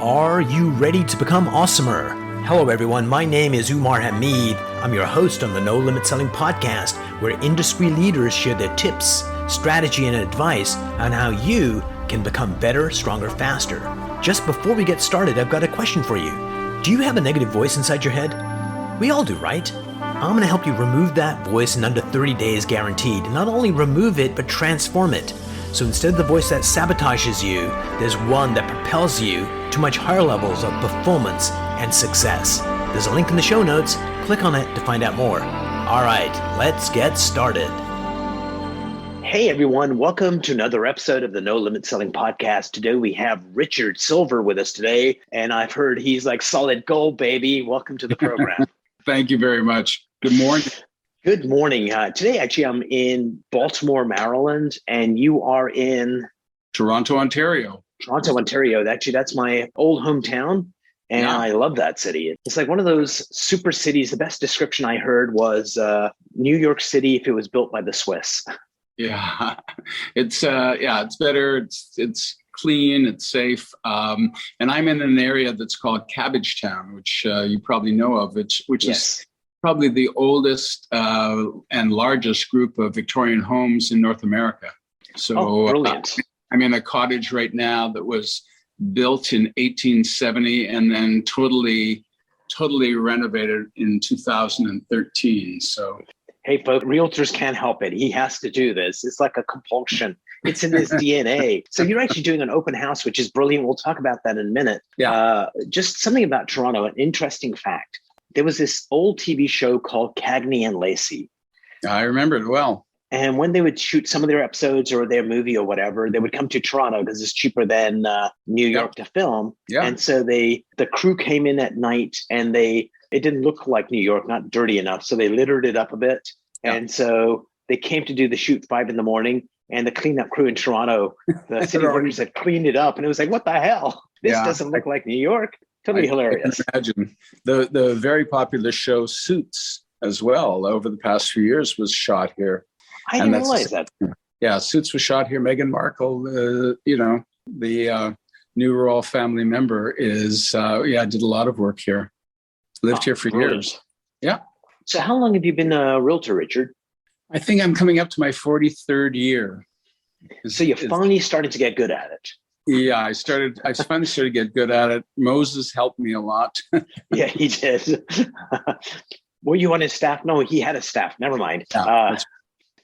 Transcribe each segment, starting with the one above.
Are you ready to become awesomer? Hello everyone, my name is Umar Hamid. I'm your host on the No Limit Selling podcast, where industry leaders share their tips, strategy, and advice on how you can become better, stronger, faster. Just before we get started, I've got a question for you. Do you have a negative voice inside your head? We all do, right? I'm going to help you remove that voice in under 30 days guaranteed. Not only remove it, but transform it. So instead of the voice that sabotages you, there's one that propels you to much higher levels of performance and success. There's a link in the show notes. Click on it to find out more. All right, let's get started. Hey everyone, welcome to another episode of the No Limit Selling podcast. Today we have Richard Silver with us today, and I've heard he's like solid gold, baby. Welcome to the program. Thank you very much. Good morning. Good morning. Today, actually, I'm in Baltimore, Maryland, and you are in Toronto, Ontario. Toronto, Ontario. Actually, that's my old hometown, and I love that city. It's like one of those super cities. The best description I heard was New York City if it was built by the Swiss. Yeah, it's better. It's clean. It's safe. And I'm in an area that's called Cabbagetown, which you probably know of. Which is probably the oldest and largest group of Victorian homes in North America. So brilliant. I'm in a cottage right now that was built in 1870 and then totally renovated in 2013. So, hey, folks, realtors can't help it. He has to do this. It's like a compulsion. It's in his DNA. So you're actually doing an open house, which is brilliant. We'll talk about that in a minute. Yeah. Just something about Toronto, an interesting fact. There was this old TV show called Cagney and Lacey. I remember it well. And when they would shoot some of their episodes or their movie or whatever, they would come to Toronto because it's cheaper than New York to film. Yeah. And so the crew came in at night and it didn't look like New York, not dirty enough. So they littered it up a bit. Yeah. And so they came to do the shoot 5 a.m. and the cleanup crew in Toronto, the city workers had cleaned it up. And it was like, what the hell? This doesn't look like New York. Totally hilarious. I can imagine. The very popular show Suits as well over the past few years was shot here. I didn't realize that. Yeah, Suits was shot here. Meghan Markle, the new royal family member, did a lot of work here. Lived here for years. Yeah. So how long have you been a realtor, Richard? I think I'm coming up to my 43rd year. So you're finally starting to get good at it. Yeah, I finally started to get good at it. Moses helped me a lot. Yeah, he did. Were you on his staff? No, he had a staff. Never mind.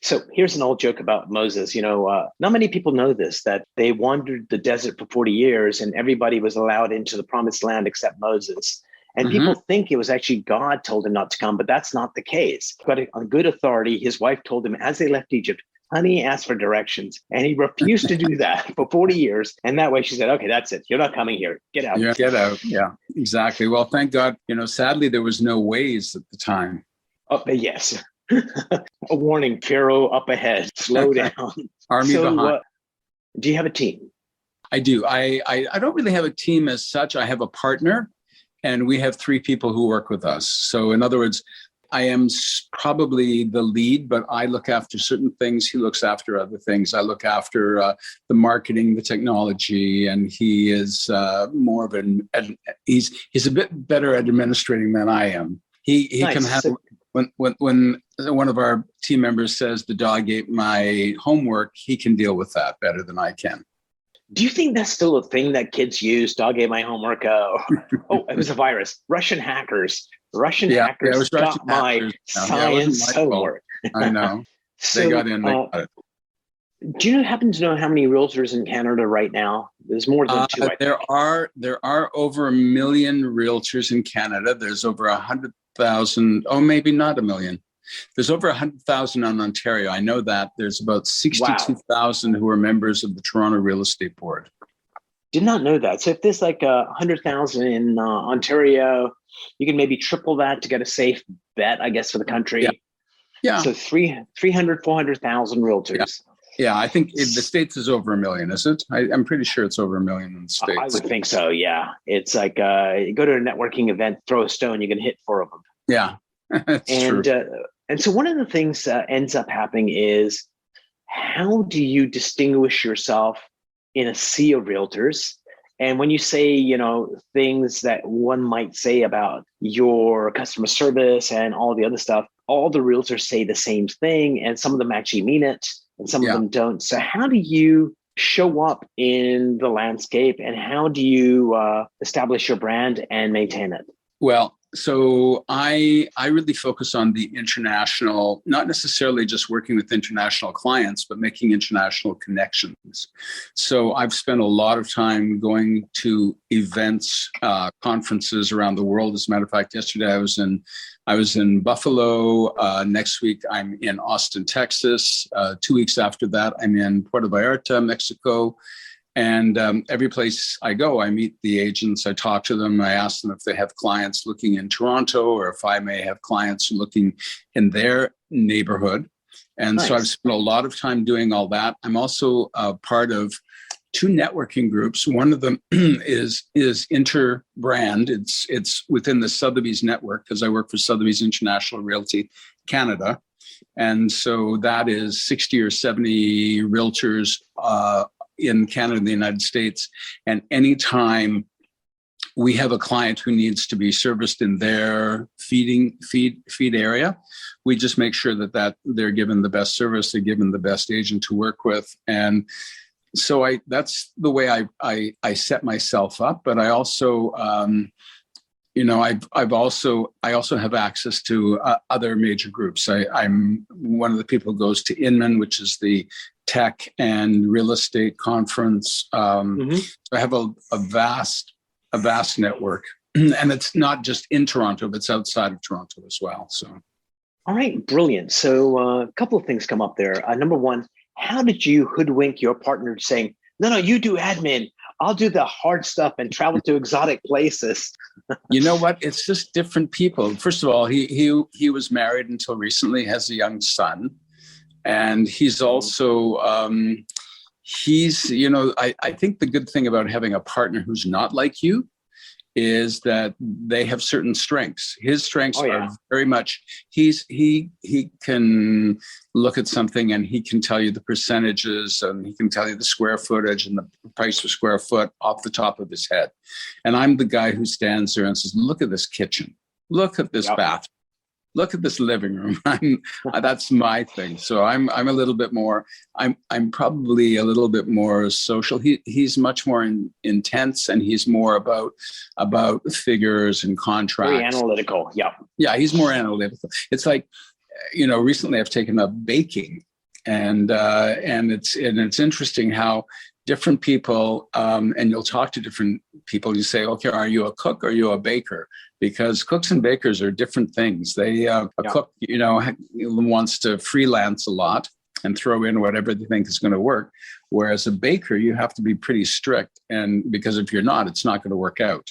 So here's an old joke about Moses. Not many people know this, that they wandered the desert for 40 years and everybody was allowed into the promised land except Moses. And people think it was actually God told him not to come, but that's not the case. But on good authority, his wife told him as they left Egypt, honey, ask for directions. And he refused to do that for 40 years. And that way she said, okay, that's it. You're not coming here. Get out. Yeah, get out. Yeah, exactly. Well, thank God, sadly, there was no Waze at the time. Oh, yes. A warning, Pharaoh up ahead. Slow down. Army behind. Do you have a team? I do. I don't really have a team as such. I have a partner, and we have 3 people who work with us. So in other words, I am probably the lead, but I look after certain things. He looks after other things. I look after the marketing, the technology, and he is more of he's a bit better at administrating than I am. He nice. Can handle when one of our team members says the dog ate my homework, he can deal with that better than I can. Do you think that's still a thing that kids use? Dog ate my homework. It was a virus. Russian hackers got my science homework. I know. They got in. They got it. Do you happen to know how many realtors in Canada right now? There's more than 2. There are over 1 million realtors in Canada. There's over 100,000. Oh, maybe not 1 million. There's over 100,000 on Ontario. I know that. There's about 62,000 who are members of the Toronto Real Estate Board. Did not know that. So if there's like 100,000 in Ontario, you can maybe triple that to get a safe bet, I guess, for the country. Yeah. So 300, 400,000 realtors. Yeah, I think the States is over 1 million, is it? I'm pretty sure it's over 1 million in the States. I would think so, yeah. It's like you go to a networking event, throw a stone, you can hit 4 of them. Yeah, that's true. And so one of the things that ends up happening is, how do you distinguish yourself in a sea of realtors? And when you say, things that one might say about your customer service and all the other stuff, all the realtors say the same thing, and some of them actually mean it and some of them don't. So how do you show up in the landscape, and how do you establish your brand and maintain it? Well, so I really focus on the international, not necessarily just working with international clients, but making international connections. So I've spent a lot of time going to events, conferences around the world. As a matter of fact, yesterday I was in Buffalo. Next week I'm in Austin, Texas. 2 weeks after that I'm in Puerto Vallarta, Mexico. And every place I go, I meet the agents, I talk to them, I ask them if they have clients looking in Toronto, or if I may have clients looking in their neighborhood. And Nice. So I've spent a lot of time doing all that. I'm also part of 2 networking groups. One of them is Interbrand. It's within the Sotheby's network, because I work for Sotheby's International Realty Canada. And so that is 60 or 70 realtors in Canada and the United States. And anytime we have a client who needs to be serviced in their feed area, we just make sure that they're given the best service, they're given the best agent to work with. And so that's the way I set myself up. But I also I also have access to other major groups. I'm one of the people who goes to Inman, which is the tech and real estate conference. So I have a vast network, and it's not just in Toronto, but it's outside of Toronto as well. So, all right, brilliant. So a couple of things come up there. Number one, how did you hoodwink your partner saying, no, you do admin, I'll do the hard stuff and travel to exotic places? You know what? It's just different people. First of all, he was married until recently, has a young son. And he's also, I think the good thing about having a partner who's not like you is that they have certain strengths. His strengths are very much, he can look at something and he can tell you the percentages, and he can tell you the square footage and the price per square foot off the top of his head. And I'm the guy who stands there and says, look at this kitchen, look at this bathroom, look at this living room. That's my thing. So I'm a little bit more, I'm probably a little bit more social. He's much more intense, and he's more about figures and contracts. Very analytical. Yeah. Yeah, he's more analytical. It's like, recently I've taken up baking, and it's interesting how different people, and you'll talk to different people. You say, okay, are you a cook or are you a baker? Because cooks and bakers are different things. Cook, wants to freelance a lot and throw in whatever they think is going to work. Whereas a baker, you have to be pretty strict. And because if you're not, it's not going to work out.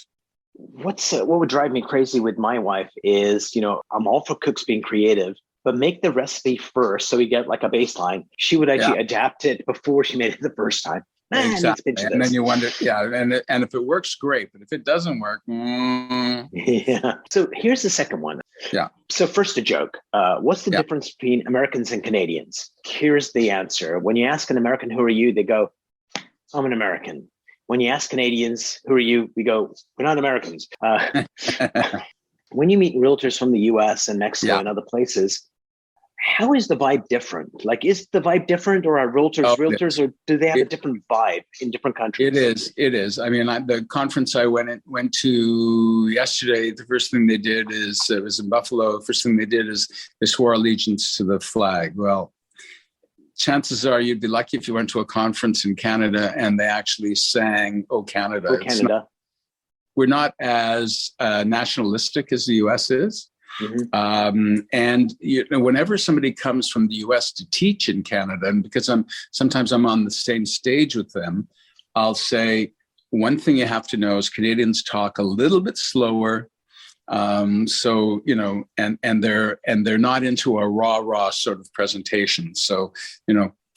What would drive me crazy with my wife is, I'm all for cooks being creative, but make the recipe first so we get like a baseline. She would actually adapt it before she made it the first time. Exactly. And then you wonder, and if it works, great. But if it doesn't work, Yeah. So here's the second one. Yeah. So first, a joke. What's the difference between Americans and Canadians? Here's the answer. When you ask an American, who are you? They go, I'm an American. When you ask Canadians, who are you? We go, we're not Americans. When you meet realtors from the US and Mexico and other places, how is the vibe different? Like, is the vibe different, or are realtors realtors, or do they have a different vibe in different countries? It is. I mean, the conference I went to yesterday, the first thing they did is, it was in Buffalo. The first thing they did is they swore allegiance to the flag. Well, chances are you'd be lucky if you went to a conference in Canada and they actually sang, "Oh, Canada." Oh, Canada. We're not as nationalistic as the US is. Mm-hmm. And whenever somebody comes from the US to teach in Canada, and because sometimes I'm on the same stage with them, I'll say, one thing you have to know is Canadians talk a little bit slower. So, and they're not into a raw sort of presentation. So,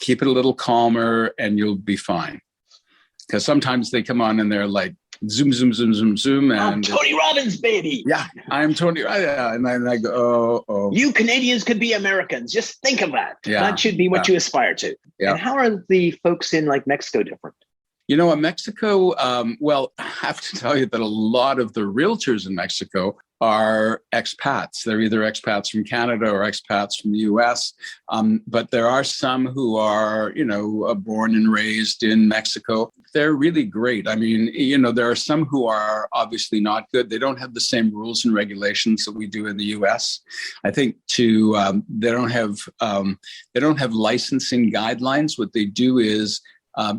keep it a little calmer and you'll be fine. Because sometimes they come on and they're like, zoom, zoom, zoom, zoom, zoom. And I'm Tony Robbins, baby. Yeah, I'm Tony. Yeah. And then I go, oh. You Canadians could be Americans. Just think of that. Yeah. That should be what you aspire to. Yeah. And how are the folks in like Mexico different? In Mexico, well, I have to tell you that a lot of the realtors in Mexico are expats. They're either expats from Canada or expats from the US. But there are some who are, born and raised in Mexico. They're really great. I mean, there are some who are obviously not good. They don't have the same rules and regulations that we do in the US. I think they don't have licensing guidelines. What they do is,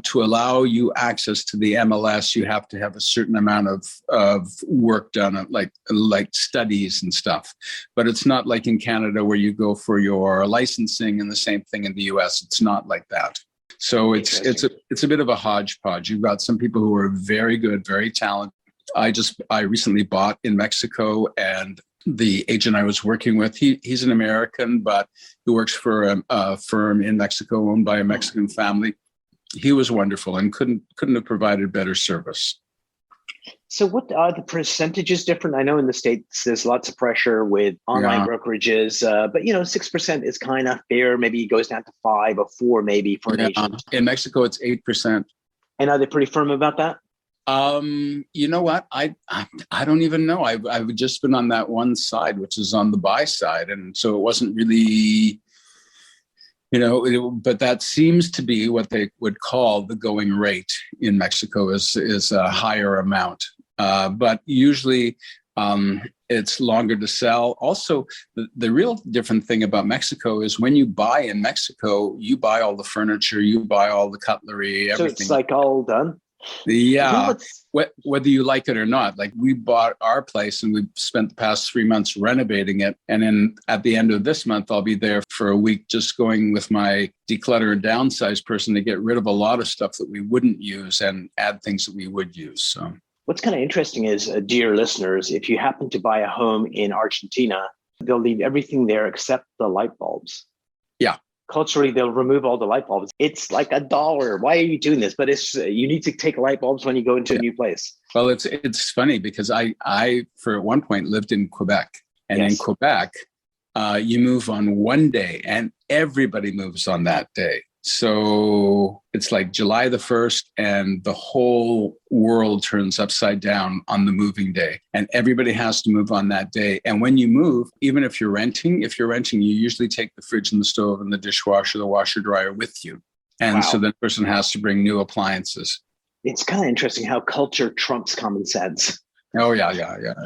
to allow you access to the MLS, you have to have a certain amount of work done, like studies and stuff. But it's not like in Canada where you go for your licensing, and the same thing in the US. It's not like that. So it's a bit of a hodgepodge. You've got some people who are very good, very talented. I recently bought in Mexico, and the agent I was working with, he's an American, but he works for a firm in Mexico owned by a Mexican family. He was wonderful and couldn't have provided better service. So what are the percentages different? I know in the States there's lots of pressure with online brokerages, but 6% is kind of fair. Maybe it goes down to 5 or 4 maybe for an agent. In Mexico, it's 8%. And are they pretty firm about that? You know what? I don't even know. I've just been on that one side, which is on the buy side. And so it wasn't really... but that seems to be what they would call the going rate in Mexico is a higher amount. But usually it's longer to sell. Also, the real different thing about Mexico is when you buy in Mexico, you buy all the furniture, you buy all the cutlery, everything. So it's like all done? Yeah, whether you like it or not. Like, we bought our place and we spent the past 3 months renovating it. And then at the end of this month, I'll be there for a week, just going with my declutter and downsize person to get rid of a lot of stuff that we wouldn't use and add things that we would use. So what's kind of interesting is, dear listeners, if you happen to buy a home in Argentina, they'll leave everything there except the light bulbs. Yeah. Culturally, they'll remove all the light bulbs. It's like $1. Why are you doing this? But it's you need to take light bulbs when you go into a new place. Well, it's funny because I for at one point lived in Quebec, and in Quebec, you move on one day, and everybody moves on that day. So it's like July the 1st, and the whole world turns upside down on the moving day, and everybody has to move on that day. And when you move, even if you're renting, you usually take the fridge and the stove and the dishwasher, the washer dryer with you. And so the person has to bring new appliances. It's kind of interesting how culture trumps common sense. Oh, yeah.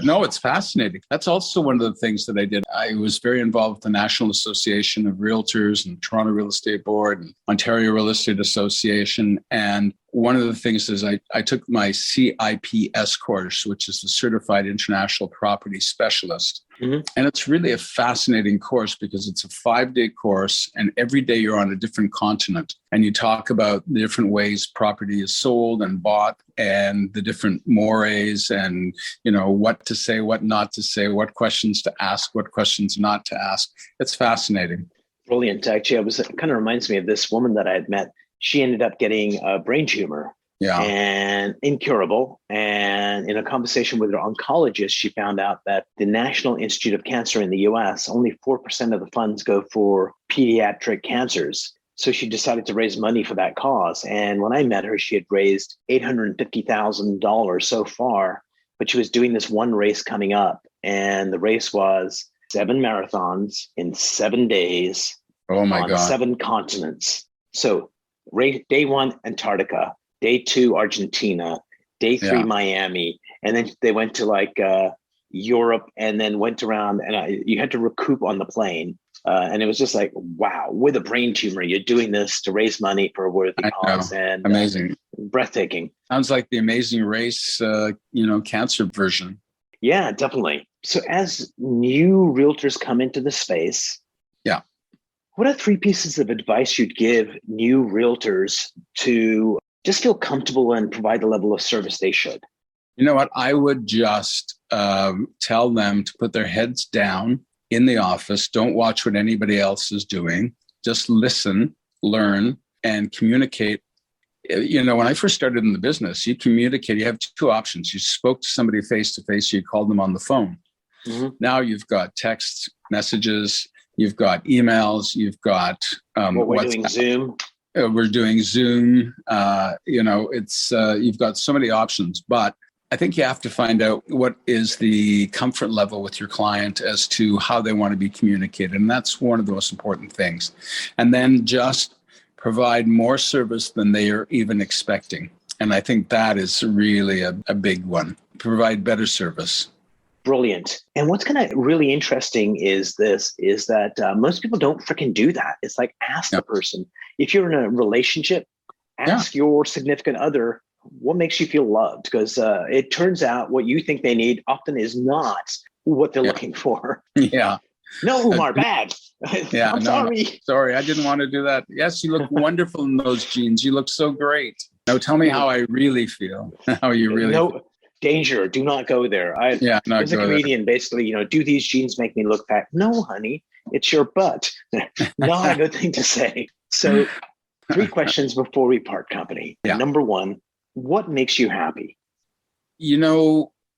No, it's fascinating. That's also one of the things that I did. I was very involved with the National Association of Realtors and Toronto Real Estate Board and Ontario Real Estate Association. And one of the things is I took my CIPS course, which is the Certified International Property Specialist. Mm-hmm. And it's really a fascinating course because it's a 5-day course, and every day you're on a different continent, and you talk about the different ways property is sold and bought, and the different mores, and what to say, what not to say, what questions to ask, what questions not to ask. It's fascinating. Brilliant. Actually, it kind of reminds me of this woman that I had met. She ended up getting a brain tumor. Yeah. And incurable. And in a conversation with her oncologist, she found out that the National Institute of Cancer in the US, only 4% of the funds go for pediatric cancers. So she decided to raise money for that cause. And when I met her, she had raised $850,000 so far, but she was doing this one race coming up. And the race was 7 marathons in 7 days. Oh my God. 7 continents. So day 1, Antarctica. Day 2, Argentina. Day 3, Miami. And then they went to Europe, and then went around, and you had to recoup on the plane. And it was just like, wow, with a brain tumor, you're doing this to raise money for a worthy cause. And amazing. Breathtaking. Sounds like the Amazing Race, cancer version. Yeah, definitely. So as new realtors come into the space, what are 3 pieces of advice you'd give new realtors to just feel comfortable and provide the level of service they should? You know what? I would just tell them to put their heads down in the office. Don't watch what anybody else is doing. Just listen, learn, and communicate. When I first started in the business, you communicate. You have 2 options. You spoke to somebody face to face, or you called them on the phone. Mm-hmm. Now you've got text messages, you've got emails, you've got what we're doing, Zoom. We're doing Zoom. It's you've got so many options, but I think you have to find out what is the comfort level with your client as to how they want to be communicated. And that's one of the most important things. And then just provide more service than they are even expecting. And I think that is really a big one. Provide better service. Brilliant. And what's kind of really interesting is that most people don't freaking do that. It's like, ask the person. If you're in a relationship, ask your significant other, what makes you feel loved? Because it turns out what you think they need often is not what they're looking for. Yeah. No, Umar, bad. I'm sorry. No. Sorry, I didn't want to do that. Yes, you look wonderful in those jeans. You look so great. Now tell me how I really feel. How you really feel. Danger. Do not go there. As a comedian, basically, do these jeans make me look fat? No, honey, it's your butt. Not a good thing to say. So 3 questions before we part company. Yeah. Number 1, what makes you happy?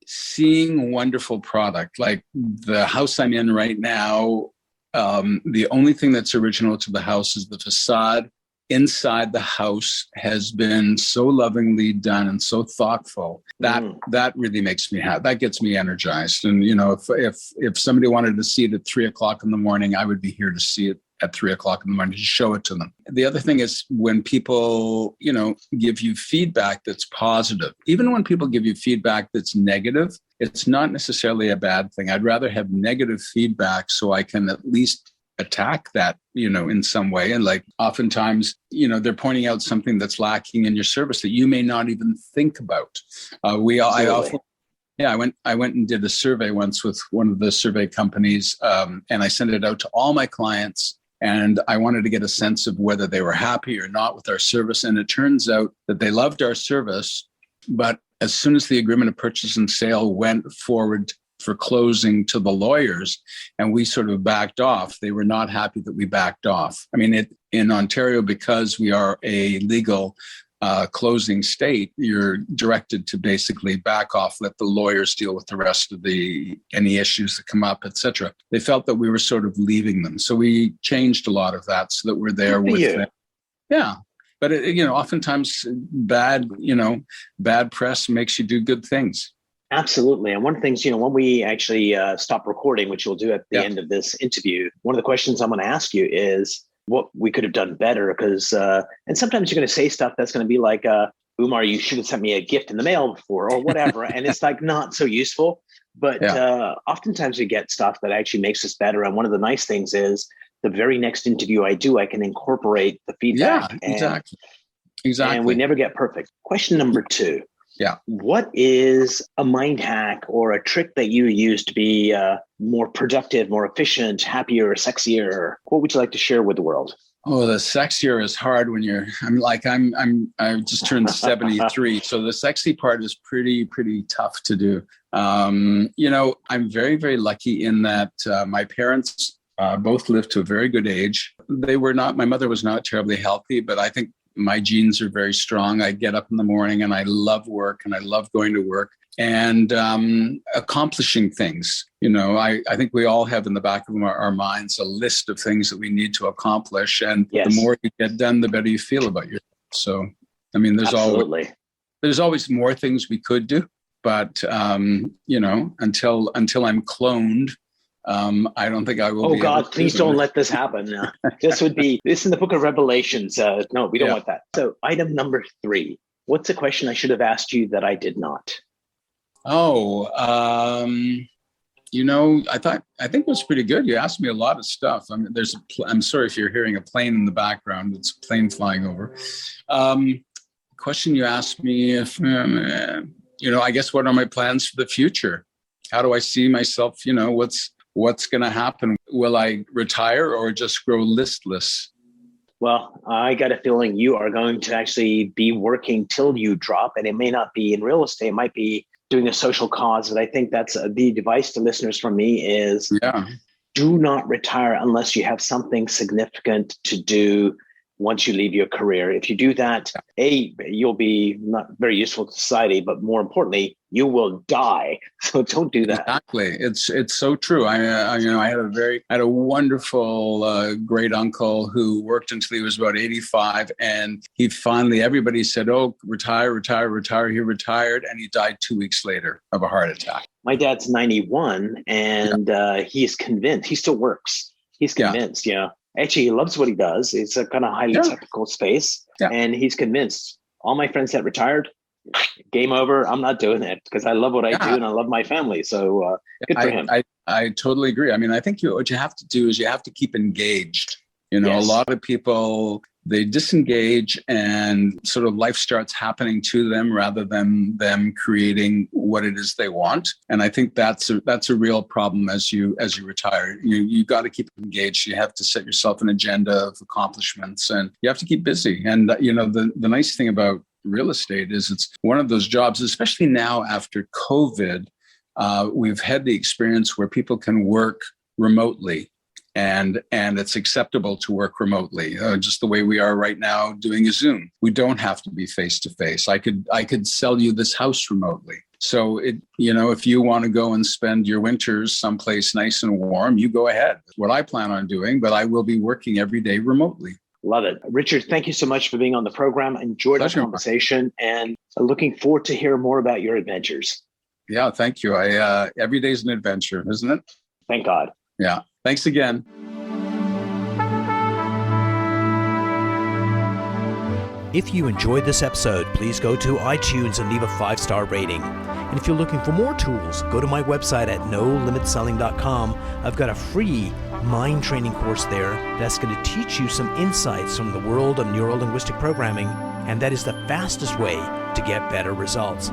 Seeing wonderful product like the house I'm in right now. The only thing that's original to the house is the facade. Inside the house has been so lovingly done and so thoughtful that really makes me happy. That gets me energized. And if somebody wanted to see it at 3:00 in the morning, I would be here to see it at 3:00 in the morning to show it to them. The other thing is when people, give you feedback that's positive. Even when people give you feedback that's negative, it's not necessarily a bad thing. I'd rather have negative feedback so I can at least attack that, in some way. And like oftentimes, they're pointing out something that's lacking in your service that you may not even think about. I went and did a survey once with one of the survey companies, and I sent it out to all my clients. And I wanted to get a sense of whether they were happy or not with our service. And it turns out that they loved our service, but as soon as the agreement of purchase and sale went forward for closing to the lawyers, and we sort of backed off, they were not happy that we backed off. I mean, in Ontario, because we are a legal closing state, you're directed to basically back off, let the lawyers deal with the rest of any issues that come up, etc. They felt that we were sort of leaving them. So we changed a lot of that so that we're there with them. Yeah. But oftentimes bad press makes you do good things. Absolutely. And one of the things, when we actually stop recording, which we'll do at the end of this interview, one of the questions I'm going to ask you is what we could have done better. Because, and sometimes you're going to say stuff that's going to be like, Umar, you should have sent me a gift in the mail before or whatever. And it's like not so useful. But oftentimes we get stuff that actually makes us better. And one of the nice things is the very next interview I do, I can incorporate the feedback. Yeah, exactly. And we never get perfect. Question number 2. Yeah. What is a mind hack or a trick that you use to be more productive, more efficient, happier, sexier? What would you like to share with the world? Oh, the sexier is hard when I just turned 73. So the sexy part is pretty tough to do. I'm very, very lucky in that my parents both lived to a very good age. My mother was not terribly healthy, but I think my genes are very strong. I get up in the morning and I love work and I love going to work and accomplishing things. I think we all have in the back of our minds a list of things that we need to accomplish. And the more you get done, the better you feel about yourself. So, I mean, there's always more things we could do. But, until I'm cloned, I don't think I will. Oh God, please don't let this happen. This in the book of Revelations. No, we don't want that. So item number 3, what's a question I should have asked you that I did not? I think it was pretty good. You asked me a lot of stuff. I mean, I'm sorry if you're hearing a plane in the background. It's a plane flying over. Question you asked me if, I guess, what are my plans for the future? How do I see myself? What's going to happen? Will I retire or just grow listless? Well, I got a feeling you are going to actually be working till you drop, and it may not be in real estate. It might be doing a social cause. And I think that's the advice to listeners from me is do not retire unless you have something significant to do once you leave your career. If you do that, you'll be not very useful to society, but more importantly, you will die. So don't do that. Exactly. It's so true. I had a wonderful great uncle who worked until he was about 85, and he finally, everybody said, "Oh, retire." He retired, and he died 2 weeks later of a heart attack. My dad's 91, and he's convinced. He still works. He's convinced. Actually, he loves what he does. It's a kind of highly technical space, and he's convinced. All my friends that retired, game over. I'm not doing it because I love what I do and I love my family. So good for him. I totally agree. I mean, I think what you have to do is you have to keep engaged. A lot of people, they disengage and sort of life starts happening to them rather than them creating what it is they want. And I think that's a real problem as you retire. You got to keep engaged. You have to set yourself an agenda of accomplishments, and you have to keep busy. And the nice thing about real estate is it's one of those jobs, especially now after COVID, we've had the experience where people can work remotely. And it's acceptable to work remotely, just the way we are right now doing a Zoom. We don't have to be face to face. I could sell you this house remotely. So if you want to go and spend your winters someplace nice and warm, you go ahead. What I plan on doing, but I will be working every day remotely. Love it. Richard, thank you so much for being on the program. Enjoyed the conversation and looking forward to hear more about your adventures. Yeah, thank you. Every day's an adventure, isn't it? Thank God. Yeah. Thanks again. If you enjoyed this episode, please go to iTunes and leave a 5-star rating. And if you're looking for more tools, go to my website at nolimitselling.com. I've got a free mind training course there that's going to teach you some insights from the world of neuro-linguistic programming, and that is the fastest way to get better results.